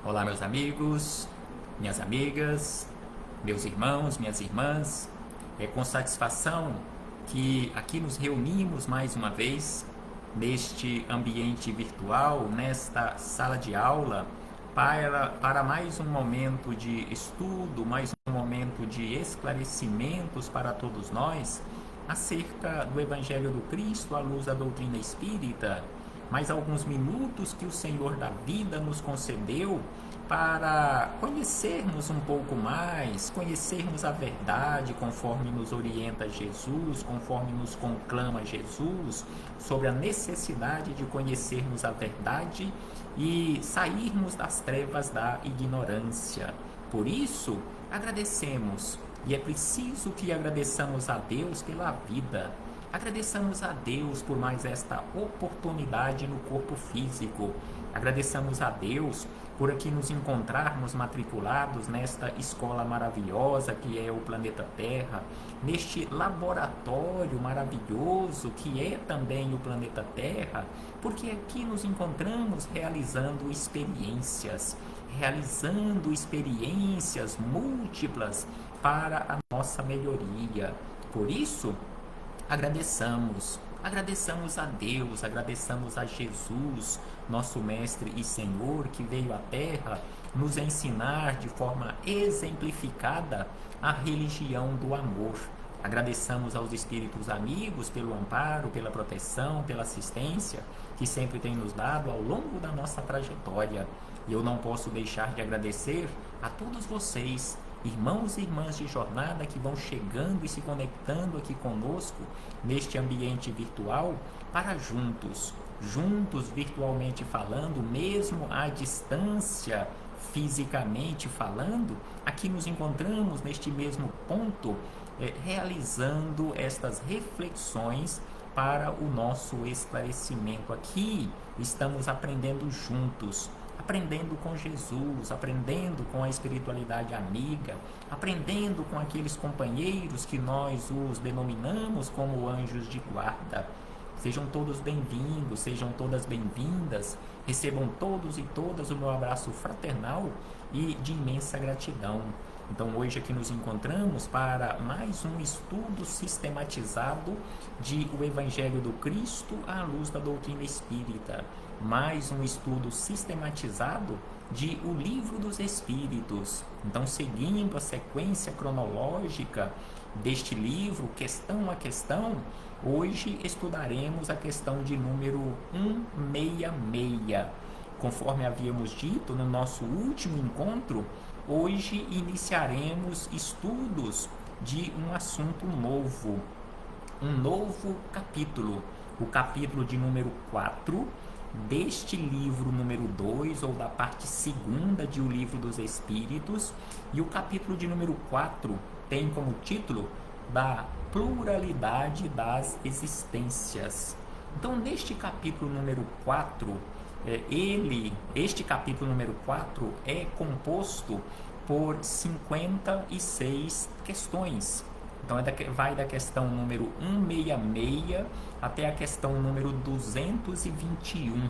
Olá, meus amigos, minhas amigas, meus irmãos, minhas irmãs. É com satisfação que aqui nos reunimos mais uma vez neste ambiente virtual, nesta sala de aula, para mais um momento de estudo, mais um momento de esclarecimentos para todos nós acerca do Evangelho do Cristo à luz da doutrina espírita. Mais alguns minutos que o Senhor da vida nos concedeu para conhecermos um pouco mais, conhecermos a verdade conforme nos orienta Jesus, conforme nos conclama Jesus, sobre a necessidade de conhecermos a verdade e sairmos das trevas da ignorância. Por isso, agradecemos, e é preciso que agradeçamos a Deus pela vida. Agradeçamos a Deus por mais esta oportunidade no corpo físico. Agradeçamos a Deus por aqui nos encontrarmos matriculados nesta escola maravilhosa que é o planeta Terra, neste laboratório maravilhoso que é também o planeta Terra, porque aqui nos encontramos realizando experiências múltiplas para a nossa melhoria. Por isso, agradeçamos a Deus, agradeçamos a Jesus, nosso Mestre e Senhor, que veio à Terra nos ensinar de forma exemplificada a religião do amor. Agradeçamos aos espíritos amigos pelo amparo, pela proteção, pela assistência que sempre tem nos dado ao longo da nossa trajetória. E eu não posso deixar de agradecer a todos vocês, irmãos e irmãs de jornada que vão chegando e se conectando aqui conosco neste ambiente virtual para juntos virtualmente falando, mesmo à distância, fisicamente falando, aqui nos encontramos neste mesmo ponto, realizando estas reflexões para o nosso esclarecimento. Aqui estamos aprendendo juntos, aprendendo com Jesus, aprendendo com a espiritualidade amiga, aprendendo com aqueles companheiros que nós os denominamos como anjos de guarda. Sejam todos bem-vindos, sejam todas bem-vindas, recebam todos e todas o meu abraço fraternal e de imensa gratidão. Então hoje aqui nos encontramos para mais um estudo sistematizado de o Evangelho do Cristo à luz da doutrina espírita. Mais um estudo sistematizado de O Livro dos Espíritos. Então, seguindo a sequência cronológica deste livro, questão a questão, hoje estudaremos a questão de número 166. Conforme havíamos dito no nosso último encontro, hoje iniciaremos estudos de um assunto novo, um novo capítulo, o capítulo de número 4 deste livro número 2, ou da parte segunda de O Livro dos Espíritos, e o capítulo de número 4 tem como título da pluralidade das existências. Então, neste capítulo número 4, este capítulo número 4 é composto por 56 questões. Então, vai da questão número 166 até a questão número 221.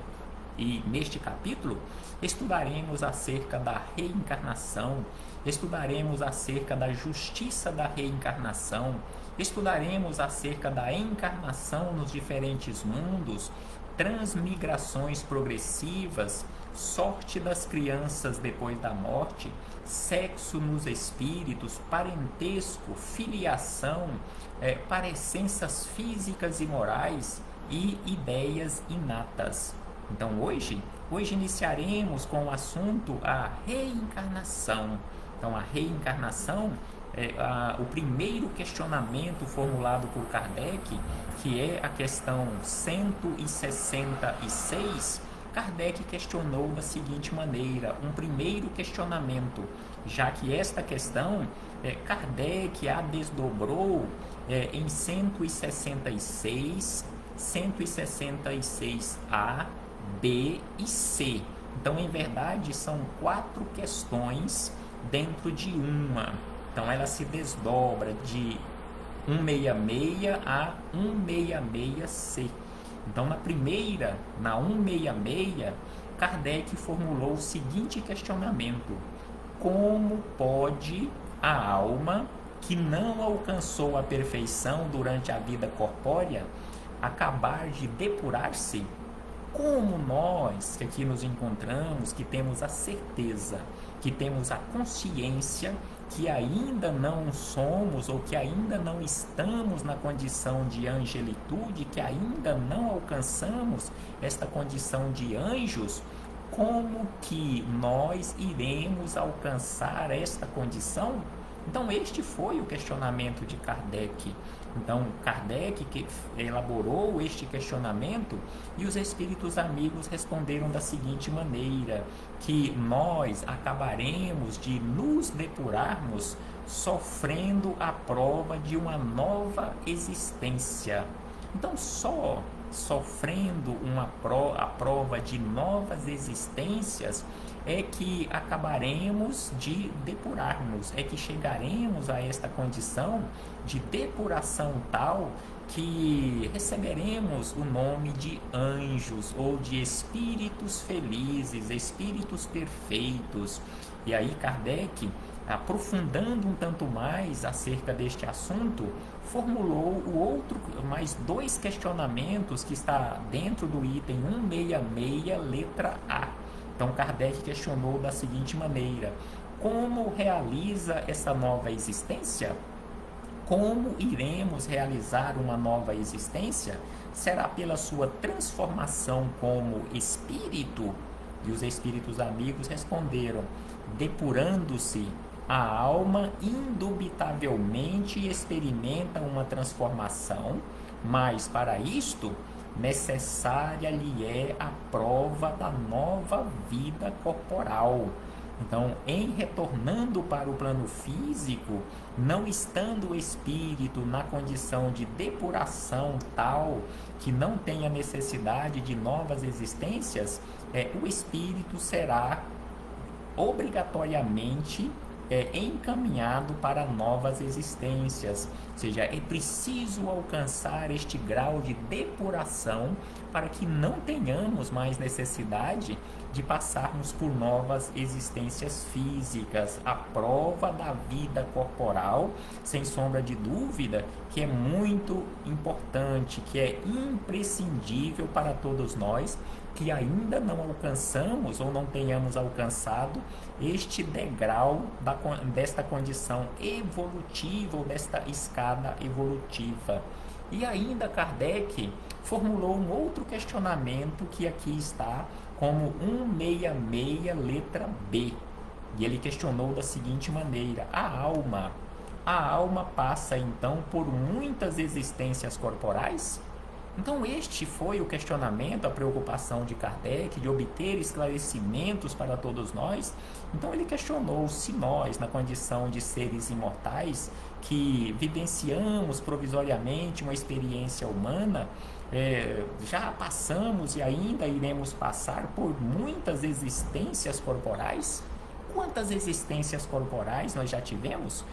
E neste capítulo estudaremos acerca da reencarnação, estudaremos acerca da justiça da reencarnação, estudaremos acerca da encarnação nos diferentes mundos, transmigrações progressivas, sorte das crianças depois da morte, sexo nos espíritos, parentesco, filiação, parecenças físicas e morais e ideias inatas. Então hoje iniciaremos com o assunto a reencarnação. Então a reencarnação o primeiro questionamento formulado por Kardec, que é a questão 166, Kardec questionou da seguinte maneira, um primeiro questionamento, já que esta questão Kardec a desdobrou em 166, 166A, B e C. Então, em verdade, são 4 questões dentro de uma. Então, ela se desdobra de 166 a 166C. Então, na 166, Kardec formulou o seguinte questionamento: como pode a alma que não alcançou a perfeição durante a vida corpórea acabar de depurar-se? Como nós que aqui nos encontramos, que temos a certeza, que temos a consciência que ainda não somos ou que ainda não estamos na condição de angelitude, que ainda não alcançamos esta condição de anjos, como que nós iremos alcançar esta condição? Então, este foi o questionamento de Kardec. Então, Kardec que elaborou este questionamento e os espíritos amigos responderam da seguinte maneira: que nós acabaremos de nos depurarmos sofrendo a prova de uma nova existência. Então, só sofrendo a prova de novas existências é que acabaremos de depurar-nos, é que chegaremos a esta condição de depuração tal que receberemos o nome de anjos ou de espíritos felizes, espíritos perfeitos. E aí Kardec, aprofundando um tanto mais acerca deste assunto, formulou mais dois questionamentos que está dentro do item 166, letra A. Então Kardec questionou da seguinte maneira: como realiza essa nova existência? Como iremos realizar uma nova existência? Será pela sua transformação como espírito? E os espíritos amigos responderam: depurando-se, a alma indubitavelmente experimenta uma transformação, mas para isto necessária lhe é a prova da nova vida corporal. Então, em retornando para o plano físico, não estando o espírito na condição de depuração tal que não tenha necessidade de novas existências, o espírito será obrigatoriamente encaminhado para novas existências. Ou seja, é preciso alcançar este grau de depuração para que não tenhamos mais necessidade de passarmos por novas existências físicas. A prova da vida corporal, sem sombra de dúvida, que é muito importante, que é imprescindível para todos nós que ainda não alcançamos ou não tenhamos alcançado este degrau desta condição evolutiva ou desta escada evolutiva. E ainda Kardec formulou um outro questionamento que aqui está como 166, letra B. E ele questionou da seguinte maneira: a alma passa então por muitas existências corporais? Então este foi o questionamento, a preocupação de Kardec de obter esclarecimentos para todos nós. Então ele questionou se nós, na condição de seres imortais, que vivenciamos provisoriamente uma experiência humana, já passamos e ainda iremos passar por muitas existências corporais? Quantas existências corporais nós já tivemos?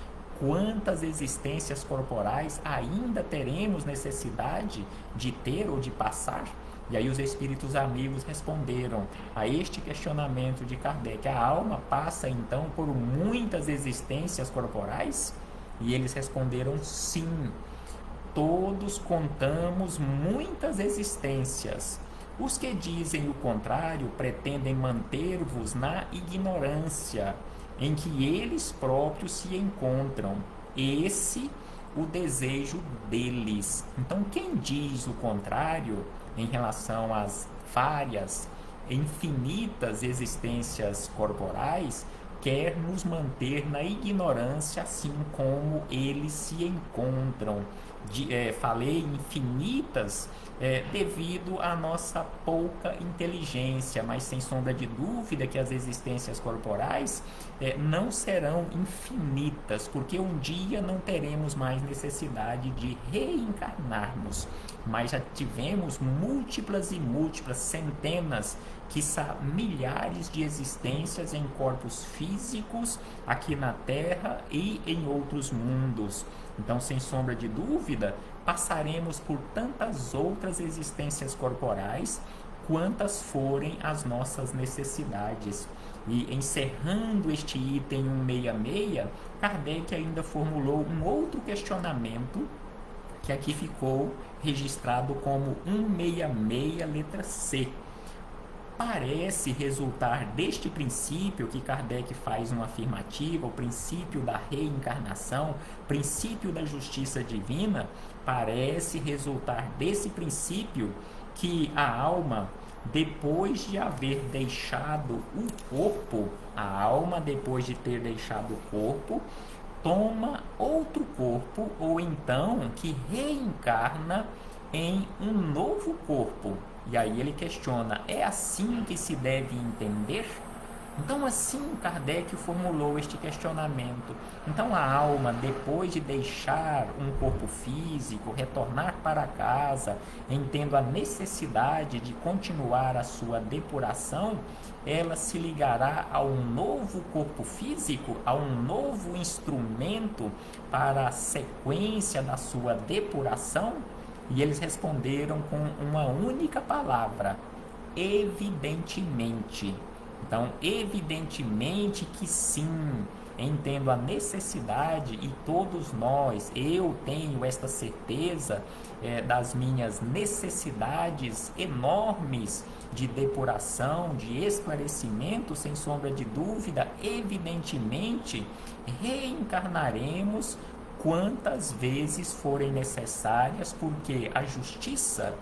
Quantas existências corporais ainda teremos necessidade de ter ou de passar? E aí os espíritos amigos responderam a este questionamento de Kardec: a alma passa então por muitas existências corporais? E eles responderam sim. Todos contamos muitas existências. Os que dizem o contrário pretendem manter-vos na ignorância em que eles próprios se encontram. Esse o desejo deles. Então, quem diz o contrário em relação às várias, infinitas existências corporais, quer nos manter na ignorância, assim como eles se encontram. Falei infinitas devido à nossa pouca inteligência, mas sem sombra de dúvida que as existências corporais não serão infinitas, porque um dia não teremos mais necessidade de reencarnarmos, mas já tivemos múltiplas e múltiplas, centenas, quiçá milhares de existências em corpos físicos aqui na Terra e em outros mundos. Então, sem sombra de dúvida, passaremos por tantas outras existências corporais quantas forem as nossas necessidades. E encerrando este item 166, Kardec ainda formulou um outro questionamento, que aqui ficou registrado como 166, letra C. Parece resultar deste princípio que Kardec faz uma afirmativa, o princípio da reencarnação, princípio da justiça divina, parece resultar desse princípio que a alma, depois de haver deixado o corpo, a alma, depois de ter deixado o corpo, toma outro corpo, ou então que reencarna em um novo corpo. E aí ele questiona, é assim que se deve entender? Então assim Kardec formulou este questionamento. Então a alma, depois de deixar um corpo físico, retornar para casa, entendo a necessidade de continuar a sua depuração, ela se ligará a um novo corpo físico, a um novo instrumento para a sequência da sua depuração? E eles responderam com uma única palavra: evidentemente. Então, evidentemente que sim, entendo a necessidade, e todos nós, eu tenho esta certeza das minhas necessidades enormes de depuração, de esclarecimento, sem sombra de dúvida. Evidentemente, reencarnaremos quantas vezes forem necessárias, porque a justiça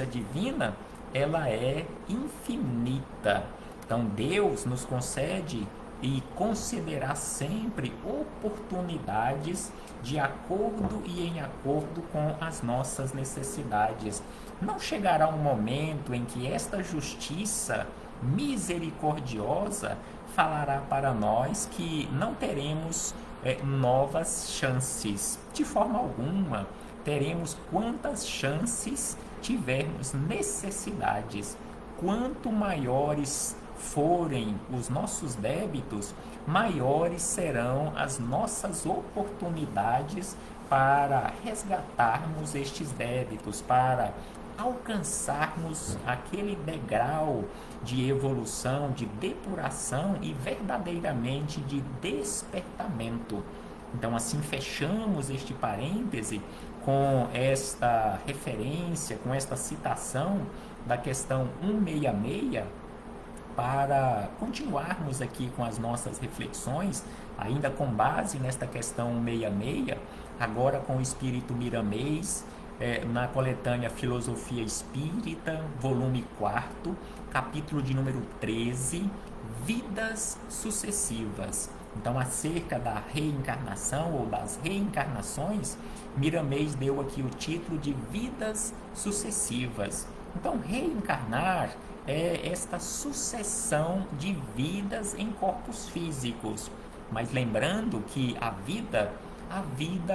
divina, ela é infinita. Então Deus nos concede e concederá sempre oportunidades de acordo e em acordo com as nossas necessidades. Não chegará um momento em que esta justiça misericordiosa falará para nós que não teremos novas chances. De forma alguma, teremos quantas chances tivermos necessidades. Quanto maiores forem os nossos débitos, maiores serão as nossas oportunidades para resgatarmos estes débitos, para alcançarmos aquele degrau de evolução, de depuração e verdadeiramente de despertamento. Então, assim, fechamos este parêntese com esta referência, com esta citação da questão 166, para continuarmos aqui com as nossas reflexões, ainda com base nesta questão 166, agora com o Espírito Miramês, na coletânea Filosofia Espírita, volume 4, capítulo de número 13, Vidas Sucessivas. Então, acerca da reencarnação ou das reencarnações, Miramês deu aqui o título de Vidas Sucessivas. Então, reencarnar é esta sucessão de vidas em corpos físicos. Mas lembrando que a vida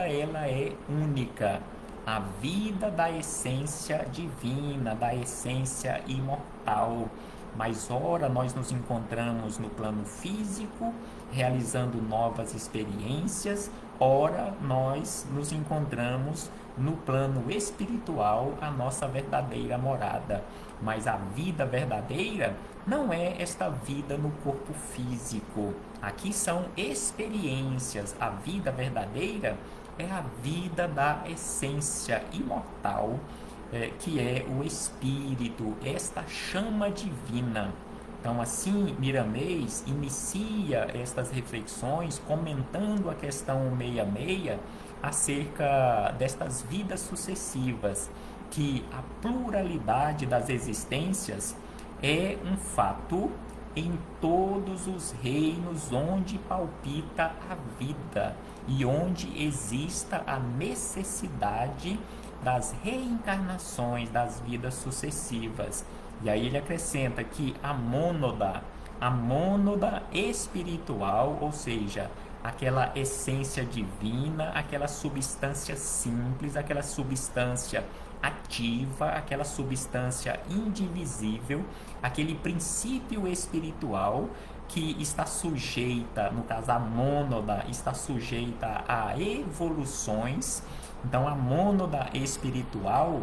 ela é única. A vida da essência divina, da essência imortal. Mas ora nós nos encontramos no plano físico, realizando novas experiências, ora nós nos encontramos no plano espiritual, a nossa verdadeira morada. Mas a vida verdadeira não é esta vida no corpo físico. Aqui são experiências. A vida verdadeira é a vida da essência imortal, que é o Espírito, esta chama divina. Então, assim, Miramês inicia estas reflexões comentando a questão 166 acerca destas vidas sucessivas, que a pluralidade das existências é um fato em todos os reinos onde palpita a vida e onde exista a necessidade das reencarnações, das vidas sucessivas. E aí ele acrescenta que a mônada espiritual, ou seja, aquela essência divina, aquela substância simples, aquela substância ativa aquela substância indivisível, aquele princípio espiritual que está sujeita, no caso a mônada, está sujeita a evoluções. Então a mônada espiritual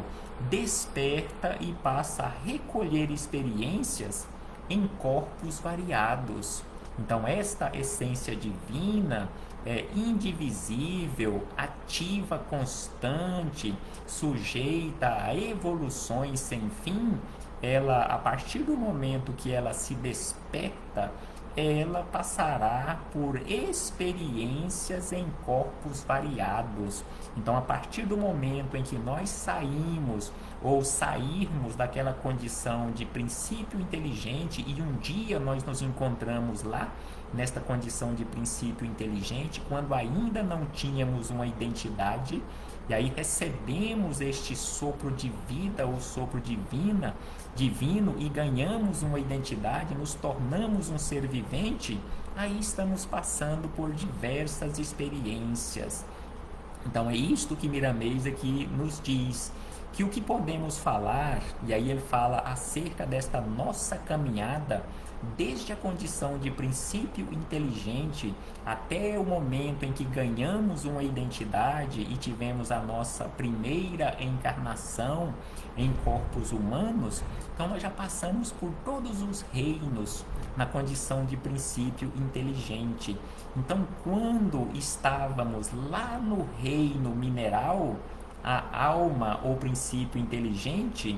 desperta e passa a recolher experiências em corpos variados. Então esta essência divina é indivisível, ativa, constante, sujeita a evoluções sem fim. Ela, a partir do momento que ela se desperta, ela passará por experiências em corpos variados. Então, a partir do momento em que nós saímos ou sairmos daquela condição de princípio inteligente e um dia nós nos encontramos lá, nesta condição de princípio inteligente, quando ainda não tínhamos uma identidade, e aí recebemos este sopro de vida ou sopro divino e ganhamos uma identidade, nos tornamos um ser vivente, aí estamos passando por diversas experiências. Então é isto que Miramês aqui nos diz, que o que podemos falar, e aí ele fala acerca desta nossa caminhada, desde a condição de princípio inteligente até o momento em que ganhamos uma identidade e tivemos a nossa primeira encarnação em corpos humanos. Então nós já passamos por todos os reinos na condição de princípio inteligente. Então quando estávamos lá no reino mineral, a alma ou princípio inteligente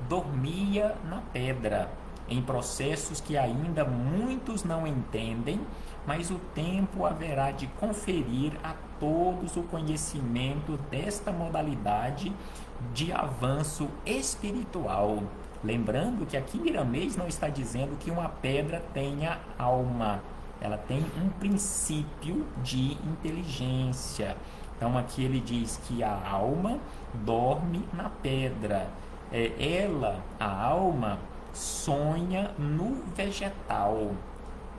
dormia na pedra, em processos que ainda muitos não entendem, mas o tempo haverá de conferir a todos o conhecimento desta modalidade de avanço espiritual. Lembrando que aqui Miramês não está dizendo que uma pedra tenha alma, ela tem um princípio de inteligência. Então aqui ele diz que a alma dorme na pedra. A alma, sonha no vegetal.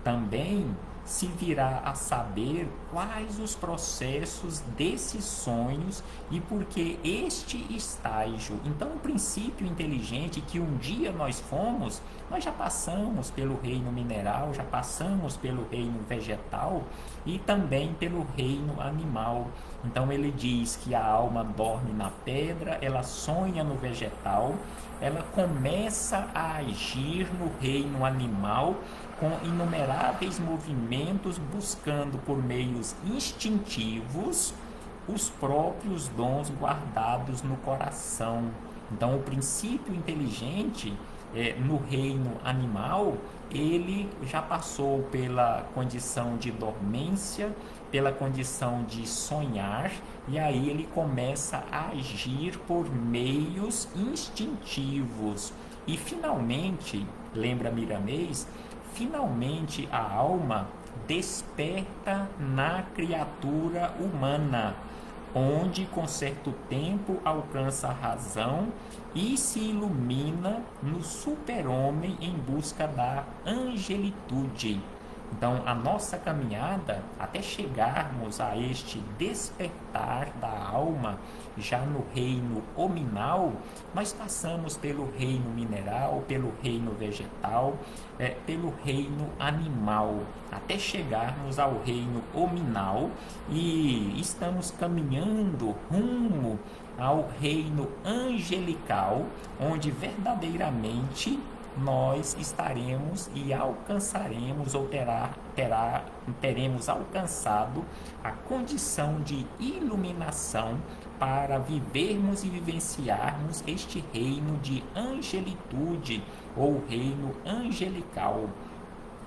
Também se virá a saber quais os processos desses sonhos e por que este estágio. Então, o princípio inteligente que um dia nós fomos, nós já passamos pelo reino mineral, já passamos pelo reino vegetal e também pelo reino animal. Então, ele diz que a alma dorme na pedra, ela sonha no vegetal, ela começa a agir no reino animal com inumeráveis movimentos, buscando por meios instintivos os próprios dons guardados no coração. Então, o princípio inteligente no reino animal, ele já passou pela condição de dormência, pela condição de sonhar, e aí ele começa a agir por meios instintivos. E finalmente, lembra Miramês, finalmente a alma desperta na criatura humana, onde com certo tempo alcança a razão e se ilumina no super-homem em busca da angelitude. Então, a nossa caminhada, até chegarmos a este despertar da alma, já no reino hominal, nós passamos pelo reino mineral, pelo reino vegetal, pelo reino animal, até chegarmos ao reino hominal e estamos caminhando rumo ao reino angelical, onde verdadeiramente nós estaremos e alcançaremos ou teremos alcançado a condição de iluminação para vivermos e vivenciarmos este reino de angelitude ou reino angelical.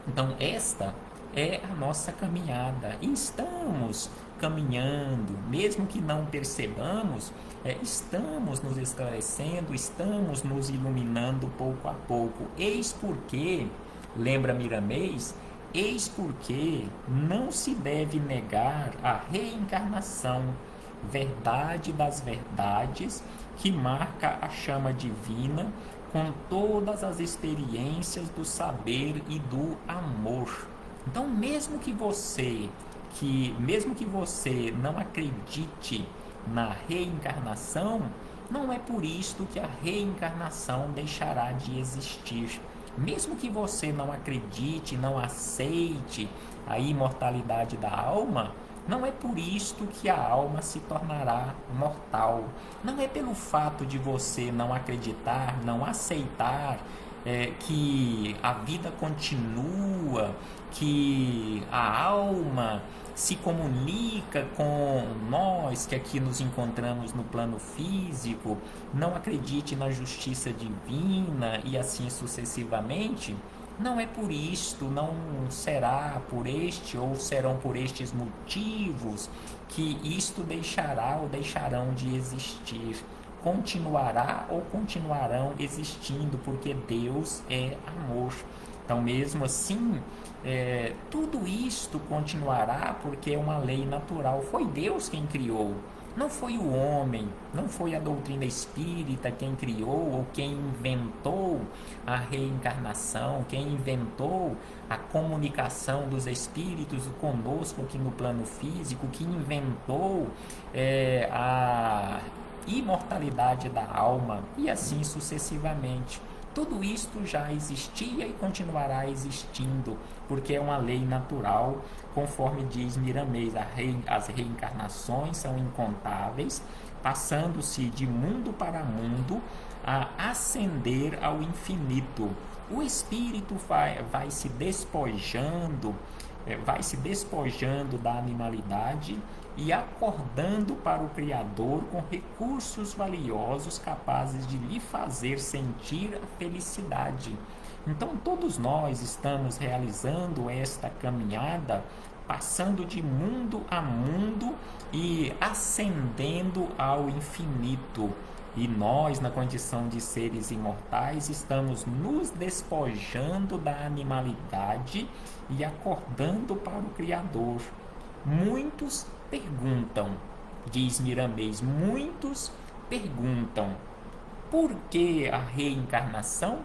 Então esta é a nossa caminhada e estamos caminhando, mesmo que não percebamos, estamos nos esclarecendo, estamos nos iluminando pouco a pouco. Eis porque, lembra Miramês, eis porque não se deve negar a reencarnação, verdade das verdades, que marca a chama divina com todas as experiências do saber e do amor. Então, mesmo que você não acredite na reencarnação, não é por isto que a reencarnação deixará de existir. Mesmo que você não acredite, não aceite a imortalidade da alma, não é por isto que a alma se tornará mortal. Não é pelo fato de você não acreditar, não aceitar que a vida continua, que a alma se comunica com nós que aqui nos encontramos no plano físico, não acredite na justiça divina e assim sucessivamente. Não é por isto, não será por este ou serão por estes motivos que isto deixará ou deixarão de existir. Continuará ou continuarão existindo, porque Deus é amor. Então, mesmo assim, tudo isto continuará porque é uma lei natural. Foi Deus quem criou. Não foi o homem, não foi a doutrina espírita quem criou ou quem inventou a reencarnação, quem inventou a comunicação dos espíritos conosco aqui no plano físico, que inventou a imortalidade da alma e assim sucessivamente. Tudo isto já existia e continuará existindo, porque é uma lei natural, conforme diz Miramês, as reencarnações são incontáveis, passando-se de mundo para mundo a ascender ao infinito. O espírito vai se despojando, da animalidade e acordando para o Criador com recursos valiosos capazes de lhe fazer sentir a felicidade. Então, todos nós estamos realizando esta caminhada, passando de mundo a mundo e ascendendo ao infinito. E nós, na condição de seres imortais, estamos nos despojando da animalidade e acordando para o Criador. Muitos perguntam, diz Miramês, muitos perguntam, por que a reencarnação?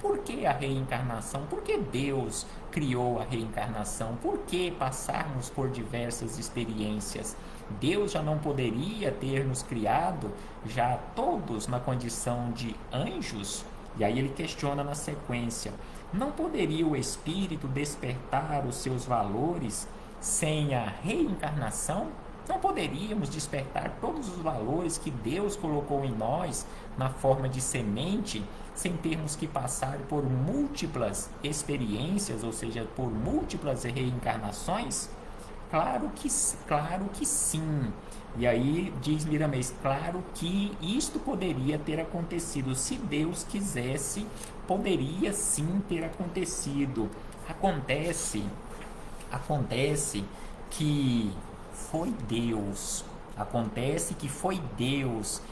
Por que a reencarnação? Por que Deus criou a reencarnação? Por que passarmos por diversas experiências? Deus já não poderia ter nos criado, já todos na condição de anjos? E aí ele questiona na sequência, não poderia o espírito despertar os seus valores sem a reencarnação? Não poderíamos despertar todos os valores que Deus colocou em nós na forma de semente, sem termos que passar por múltiplas experiências, ou seja, por múltiplas reencarnações? Claro que sim. E aí diz Miramês, claro que isto poderia ter acontecido. Se Deus quisesse, poderia sim ter acontecido. Acontece que foi Deus. Acontece que foi Deus,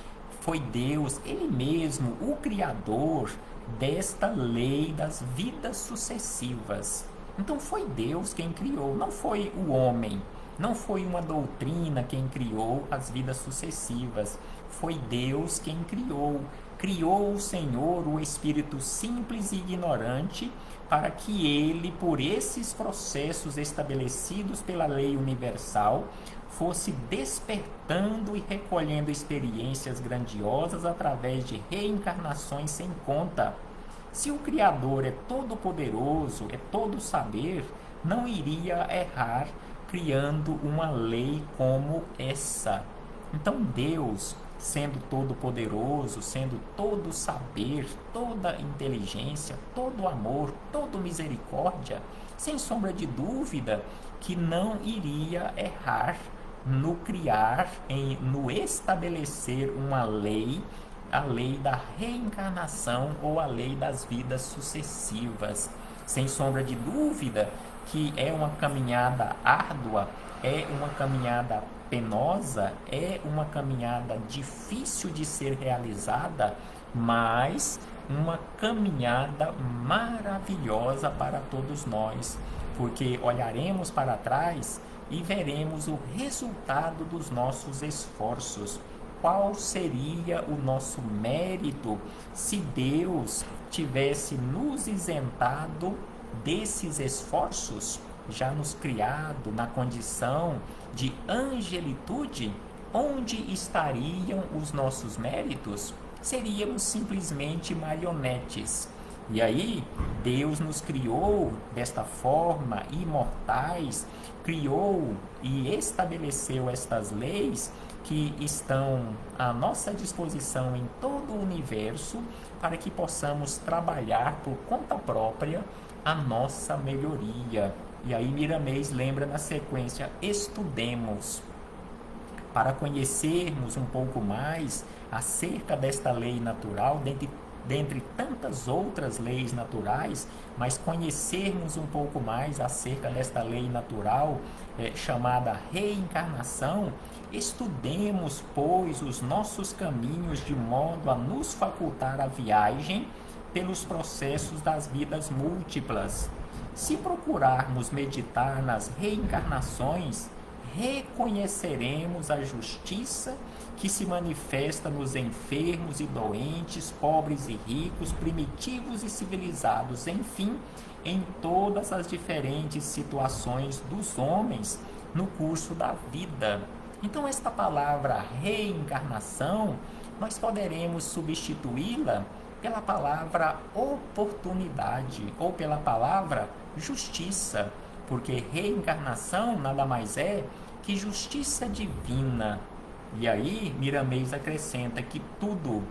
Ele mesmo, o Criador desta lei das vidas sucessivas. Então foi Deus quem criou, não foi o homem, não foi uma doutrina quem criou as vidas sucessivas, foi Deus quem criou. Criou o Senhor o espírito simples e ignorante para que ele, por esses processos estabelecidos pela lei universal, fosse despertando e recolhendo experiências grandiosas através de reencarnações sem conta. Se o Criador é todo poderoso, é todo saber, não iria errar criando uma lei como essa. Então Deus, sendo todo poderoso, sendo todo saber, toda inteligência, todo amor, toda misericórdia, sem sombra de dúvida que não iria errar no criar, no estabelecer uma lei, a lei da reencarnação ou a lei das vidas sucessivas. Sem sombra de dúvida que é uma caminhada árdua, é uma caminhada penosa, é uma caminhada difícil de ser realizada, mas uma caminhada maravilhosa para todos nós, porque olharemos para trás e veremos o resultado dos nossos esforços. Qual seria o nosso mérito se Deus tivesse nos isentado desses esforços, já nos criado na condição de angelitude? onde estariam os nossos méritos? Seríamos simplesmente marionetes. E aí, Deus nos criou desta forma, imortais, criou e estabeleceu estas leis que estão à nossa disposição em todo o universo para que possamos trabalhar por conta própria a nossa melhoria. E aí Miramês lembra na sequência: estudemos. Para conhecermos um pouco mais acerca desta lei natural, dentre tantas outras leis naturais, mas conhecermos um pouco mais acerca desta lei natural chamada reencarnação, estudemos, pois, os nossos caminhos de modo a nos facultar a viagem pelos processos das vidas múltiplas. Se procurarmos meditar nas reencarnações, reconheceremos a justiça que se manifesta nos enfermos e doentes, pobres e ricos, primitivos e civilizados, enfim, em todas as diferentes situações dos homens no curso da vida. Então, esta palavra reencarnação, nós poderemos substituí-la pela palavra oportunidade ou pela palavra justiça, porque reencarnação nada mais é que justiça divina. E aí Miramês acrescenta que tudo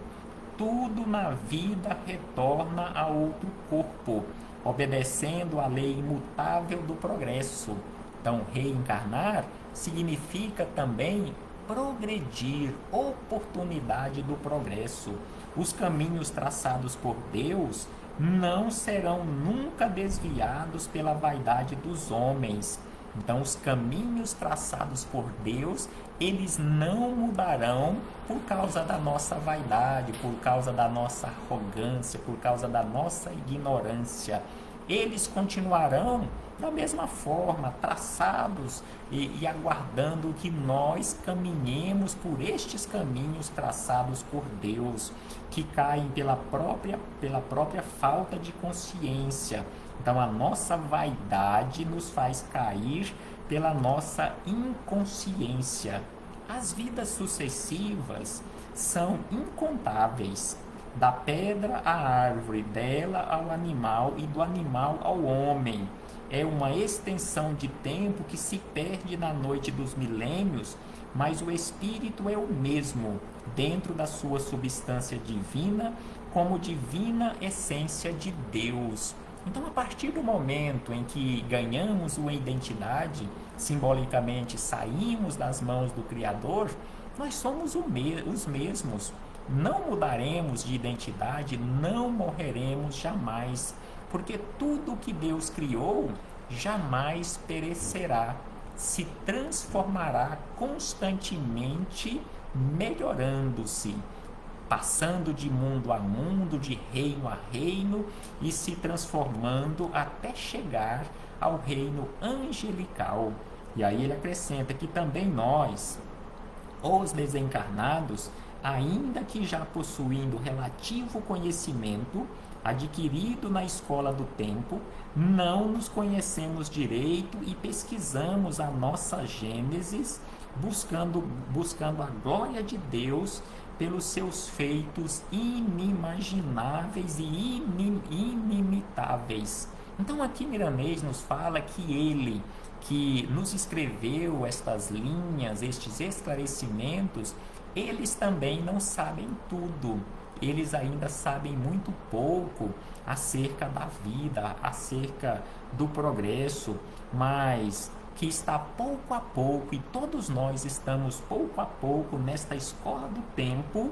na vida retorna a outro corpo, obedecendo à lei imutável do progresso. Então, reencarnar significa também progredir, oportunidade do progresso. Os caminhos traçados por Deus não serão nunca desviados pela vaidade dos homens. Então, os caminhos traçados por Deus, eles não mudarão por causa da nossa vaidade, por causa da nossa arrogância, por causa da nossa ignorância. Eles continuarão da mesma forma, traçados e aguardando que nós caminhemos por estes caminhos traçados por Deus, que caem pela própria falta de consciência. Então, a nossa vaidade nos faz cair pela nossa inconsciência. As vidas sucessivas são incontáveis, da pedra à árvore, dela ao animal e do animal ao homem. É uma extensão de tempo que se perde na noite dos milênios, mas o espírito é o mesmo, dentro da sua substância divina, como divina essência de Deus. Então, a partir do momento em que ganhamos uma identidade, simbolicamente saímos das mãos do Criador, nós somos os mesmos. Não mudaremos de identidade, não morreremos jamais, porque tudo que Deus criou jamais perecerá, se transformará constantemente, melhorando-se, passando de mundo a mundo, de reino a reino e se transformando até chegar ao reino angelical. E aí ele acrescenta que também nós, os desencarnados, ainda que já possuindo relativo conhecimento adquirido na escola do tempo, não nos conhecemos direito e pesquisamos a nossa gênesis, buscando a glória de Deus pelos seus feitos inimagináveis e inimitáveis. Então aqui Miramês nos fala que ele, que nos escreveu estas linhas, estes esclarecimentos, eles também não sabem tudo. Eles ainda sabem muito pouco acerca da vida, acerca do progresso, mas que está pouco a pouco, e todos nós estamos pouco a pouco nesta escola do tempo,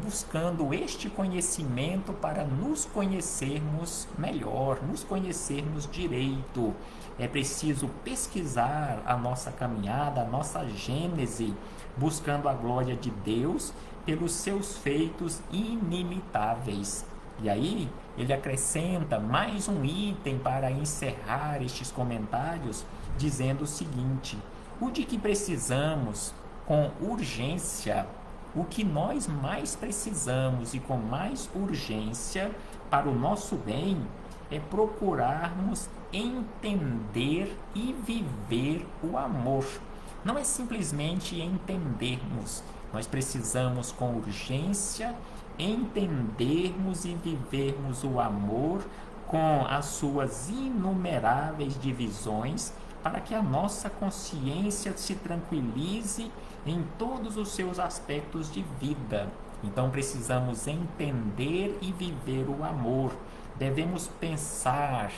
buscando este conhecimento para nos conhecermos melhor, nos conhecermos direito. É preciso pesquisar a nossa caminhada, a nossa gênese, buscando a glória de Deus pelos seus feitos inimitáveis. E aí ele acrescenta mais um item para encerrar estes comentários, dizendo o seguinte: o de que precisamos com urgência, o que nós mais precisamos e com mais urgência para o nosso bem, é procurarmos entender e viver o amor, não é simplesmente entendermos, nós precisamos com urgência entendermos e vivermos o amor com as suas inumeráveis divisões, para que a nossa consciência se tranquilize em todos os seus aspectos de vida. Então precisamos entender e viver o amor. Devemos pensar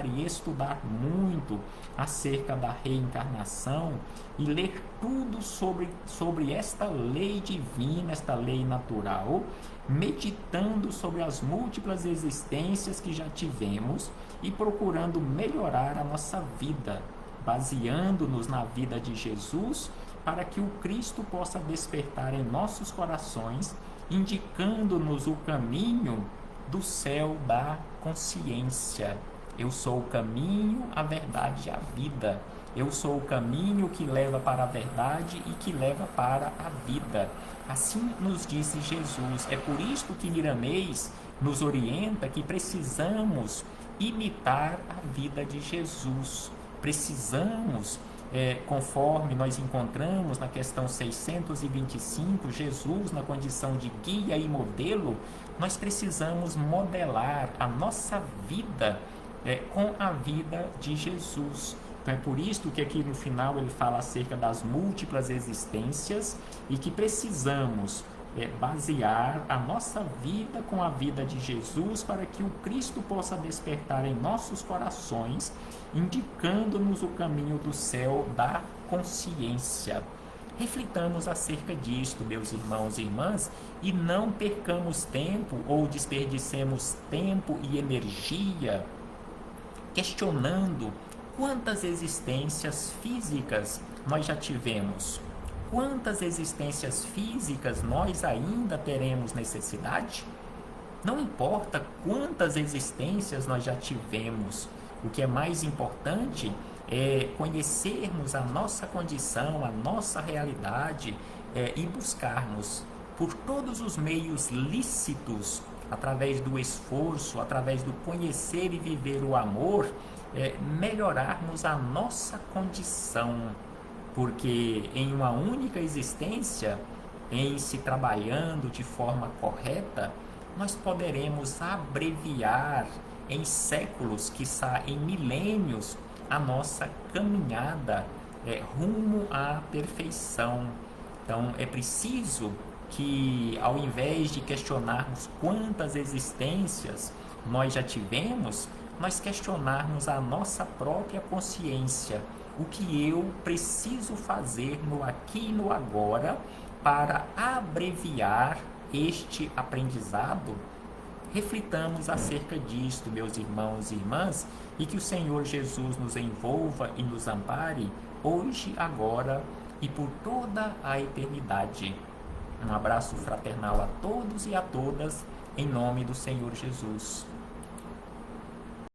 e estudar muito acerca da reencarnação e ler tudo sobre esta lei divina, esta lei natural, meditando sobre as múltiplas existências que já tivemos e procurando melhorar a nossa vida, baseando-nos na vida de Jesus, para que o Cristo possa despertar em nossos corações, indicando-nos o caminho do céu da consciência. Eu sou o caminho, a verdade e a vida. Eu sou o caminho que leva para a verdade e que leva para a vida. Assim nos disse Jesus. É por isto que Miramês nos orienta que precisamos imitar a vida de Jesus. Precisamos, conforme nós encontramos na questão 625, Jesus na condição de guia e modelo, nós precisamos modelar a nossa vida com a vida de Jesus. Então é por isso que aqui no final ele fala acerca das múltiplas existências e que precisamos basear a nossa vida com a vida de Jesus, para que o Cristo possa despertar em nossos corações, indicando-nos o caminho do céu da consciência. Reflitamos acerca disto, meus irmãos e irmãs, e não percamos tempo ou desperdicemos tempo e energia questionando quantas existências físicas nós já tivemos. Quantas existências físicas nós ainda teremos necessidade? Não importa quantas existências nós já tivemos, o que é mais importante é conhecermos a nossa condição, a nossa realidade, e buscarmos por todos os meios lícitos, através do esforço, através do conhecer e viver o amor, melhorarmos a nossa condição. Porque em uma única existência, em se trabalhando de forma correta, nós poderemos abreviar em séculos, quiçá em milênios, a nossa caminhada rumo à perfeição. Então é preciso que, ao invés de questionarmos quantas existências nós já tivemos, nós questionarmos a nossa própria consciência. O que eu preciso fazer no aqui e no agora para abreviar este aprendizado? Reflitamos acerca disto, meus irmãos e irmãs, e que o Senhor Jesus nos envolva e nos ampare hoje, agora e por toda a eternidade. Um abraço fraternal a todos e a todas, em nome do Senhor Jesus.